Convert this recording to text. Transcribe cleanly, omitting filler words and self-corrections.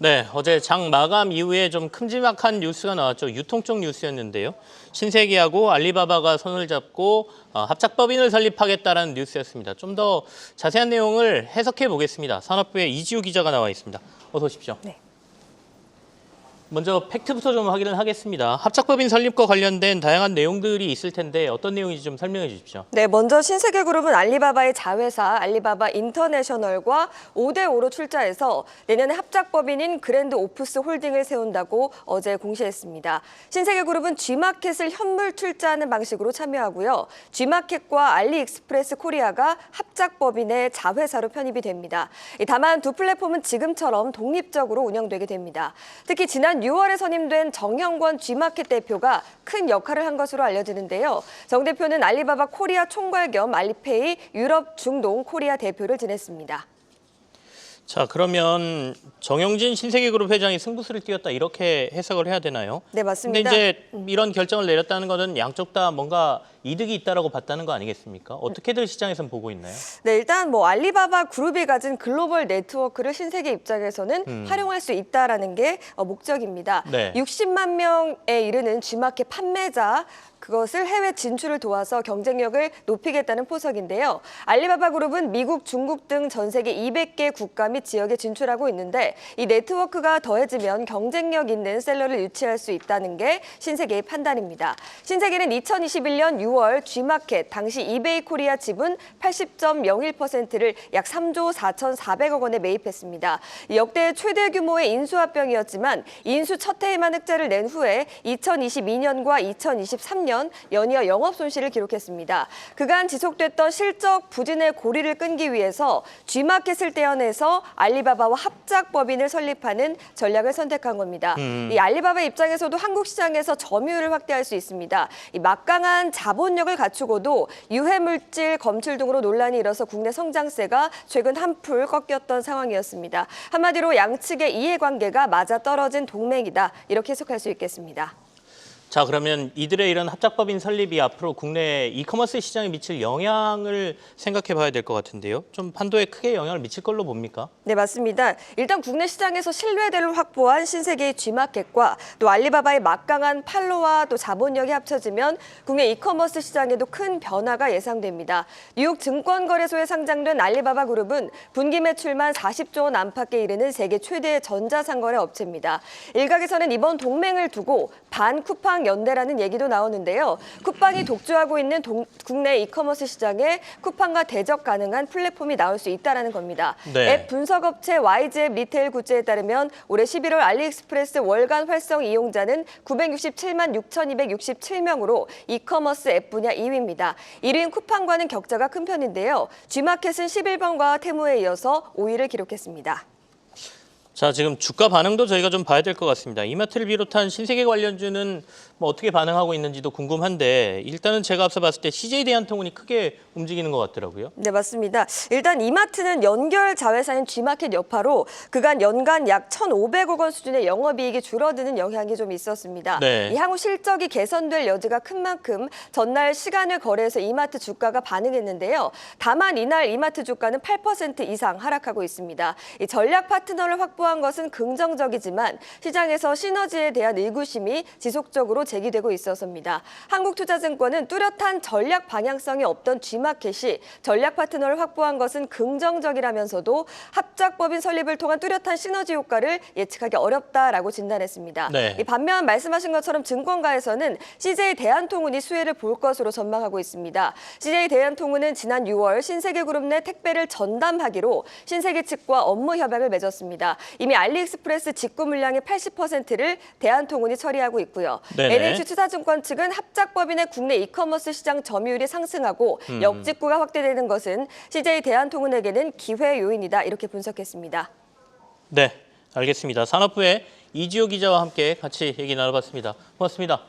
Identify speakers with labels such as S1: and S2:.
S1: 네, 어제 장 마감 이후에 좀 큼지막한 뉴스가 나왔죠. 유통 쪽 뉴스였는데요. 신세계하고 알리바바가 손을 잡고 합작법인을 설립하겠다라는 뉴스였습니다. 좀 더 자세한 내용을 해석해 보겠습니다. 산업부의 이지우 기자가 나와 있습니다. 어서 오십시오.
S2: 네.
S1: 먼저 팩트부터 좀 확인을 하겠습니다. 합작법인 설립과 관련된 다양한 내용들이 있을 텐데 어떤 내용인지 좀 설명해 주십시오.
S2: 네, 먼저 신세계그룹은 알리바바의 자회사 알리바바 인터내셔널과 5대5로 출자해서 내년에 합작법인인 그랜드 오프스 홀딩을 세운다고 어제 공시했습니다. 신세계그룹은 G마켓을 현물 출자하는 방식으로 참여하고요. G마켓과 알리익스프레스 코리아가 합작법인의 자회사로 편입이 됩니다. 다만 두 플랫폼은 지금처럼 독립적으로 운영되게 됩니다. 특히 지난 6월에 선임된 정형권 G마켓 대표가 큰 역할을 한 것으로 알려지는데요. 정 대표는 알리바바 코리아 총괄 겸 알리페이 유럽 중동 코리아 대표를 지냈습니다.
S1: 자, 그러면 정영진 신세계그룹 회장이 승부수를 띄웠다 이렇게 해석을 해야 되나요?
S2: 네, 맞습니다.
S1: 근데 이제 이런 결정을 내렸다는 것은 양쪽 다 뭔가 이득이 있다라고 봤다는 거 아니겠습니까? 어떻게들 시장에서는 보고 있나요?
S2: 네, 일단 알리바바 그룹이 가진 글로벌 네트워크를 신세계 입장에서는 활용할 수 있다라는 게 목적입니다.
S1: 네.
S2: 60만 명에 이르는 G마켓 판매자 그것을 해외 진출을 도와서 경쟁력을 높이겠다는 포석인데요. 알리바바 그룹은 미국, 중국 등 전 세계 200개 국가 및 지역에 진출하고 있는데 이 네트워크가 더해지면 경쟁력 있는 셀러를 유치할 수 있다는 게 신세계의 판단입니다. 신세계는 2021년 6월 G마켓 당시 이베이 코리아 지분 80.01%를 약 3조 4,400억 원에 매입했습니다. 역대 최대 규모의 인수합병이었지만 인수 첫 해에만 흑자를 낸 후에 2022년과 2023년 연이어 영업 손실을 기록했습니다. 그간 지속됐던 실적 부진의 고리를 끈기 위해서 G마켓을 떼어내서 알리바바와 합작법인을 설립하는 전략을 선택한 겁니다. 이 알리바바 입장에서도 한국 시장에서 점유율을 확대할 수 있습니다. 이 막강한 자본력을 갖추고도 유해물질 검출 등으로 논란이 일어서 국내 성장세가 최근 한풀 꺾였던 상황이었습니다. 한마디로 양측의 이해관계가 맞아떨어진 동맹이다. 이렇게 해석할 수 있겠습니다.
S1: 자, 그러면 이들의 이런 합작법인 설립이 앞으로 국내 이커머스 시장에 미칠 영향을 생각해 봐야 될 것 같은데요. 좀 판도에 크게 영향을 미칠 걸로 봅니까?
S2: 네, 맞습니다. 일단 국내 시장에서 신뢰도를 확보한 신세계의 G마켓과 또 알리바바의 막강한 팔로와 또 자본력이 합쳐지면 국내 이커머스 시장에도 큰 변화가 예상됩니다. 뉴욕 증권거래소에 상장된 알리바바 그룹은 분기 매출만 40조 원 안팎에 이르는 세계 최대의 전자상거래 업체입니다. 일각에서는 이번 동맹을 두고 반쿠팡 연대라는 얘기도 나오는데요. 쿠팡이 독주하고 있는 국내 이커머스 시장에 쿠팡과 대적 가능한 플랫폼이 나올 수 있다는 겁니다.
S1: 네.
S2: 앱 분석업체 YG앱 리테일 굿즈에 따르면 올해 11월 알리익스프레스 월간 활성 이용자는 967만 6,267명으로 이커머스 앱 분야 2위입니다. 1위인 쿠팡과는 격차가 큰 편인데요. G마켓은 11번과 테무에 이어서 5위를 기록했습니다.
S1: 자, 지금 주가 반응도 저희가 좀 봐야 될 것 같습니다. 이마트를 비롯한 신세계 관련주는 뭐 어떻게 반응하고 있는지도 궁금한데 일단은 제가 앞서 봤을 때 CJ대한통운이 크게 움직이는 것 같더라고요.
S2: 네, 맞습니다. 일단 이마트는 연결 자회사인 G마켓 여파로 그간 연간 약 1,500억 원 수준의 영업이익이 줄어드는 영향이 좀 있었습니다.
S1: 네.
S2: 이 향후 실적이 개선될 여지가 큰 만큼 전날 시간을 거래해서 이마트 주가가 반응했는데요. 다만 이날 이마트 주가는 8% 이상 하락하고 있습니다. 이 전략 파트너를 확보한 것은 긍정적이지만 시장에서 시너지에 대한 의구심이 지속적으로 제기되고 있어서입니다. 한국투자증권은 뚜렷한 전략 방향성이 없던 G마켓이 전략 파트너를 확보한 것은 긍정적이라면서도 합작법인 설립을 통한 뚜렷한 시너지 효과를 예측하기 어렵다라고 진단했습니다.
S1: 네.
S2: 반면 말씀하신 것처럼 증권가에서는 CJ대한통운이 수혜를 볼 것으로 전망하고 있습니다. CJ대한통운은 지난 6월 신세계그룹 내 택배를 전담하기로 신세계 측과 업무 협약을 맺었습니다. 이미 알리익스프레스 직구 물량의 80%를 대한통운이 처리하고 있고요.
S1: 네네.
S2: NH투자증권 측은 합작법인의 국내 이커머스 시장 점유율이 상승하고 역직구가 확대되는 것은 CJ대한통운에게는 기회 요인이다 이렇게 분석했습니다.
S1: 네, 알겠습니다. 산업부의 이지우 기자와 함께 같이 얘기 나눠봤습니다. 고맙습니다.